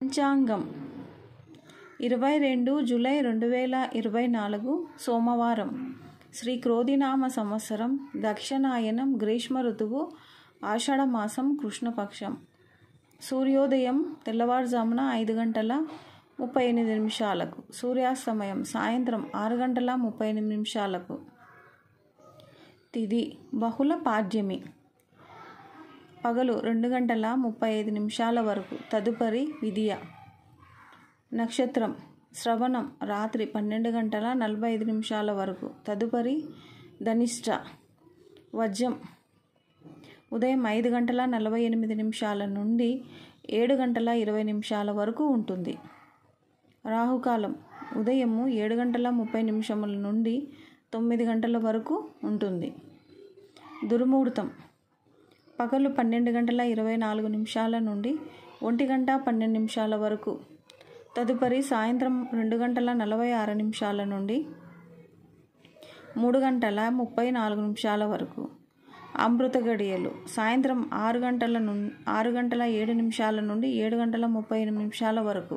పంచాంగం 22 జూలై 2024 సోమవారం. శ్రీ క్రోధినామ సంవత్సరం, దక్షిణాయనం, గ్రీష్మ ఋతువు, ఆషాఢమాసం, కృష్ణపక్షం. సూర్యోదయం తెల్లవారుజామున 5:38. సూర్యాస్తమయం సాయంత్రం 6:38. తిథి బహుళ పాడ్యమి, పగలు 2:35 వరకు. తదుపరి విదియ. నక్షత్రం శ్రవణం రాత్రి 12:45 వరకు. తదుపరి ధనిష్ట. వజ్యం ఉదయం 5:48 నుండి 7:20 వరకు ఉంటుంది. రాహుకాలం ఉదయం 7:30 నుండి 9 వరకు ఉంటుంది. దుర్ముహూర్తం పగలు 12:24 నుండి 1:12 వరకు. తదుపరి సాయంత్రం 2:46 నుండి 3:34 వరకు. అమృత గడియలు సాయంత్రం 6:07 నుండి 7:38 వరకు.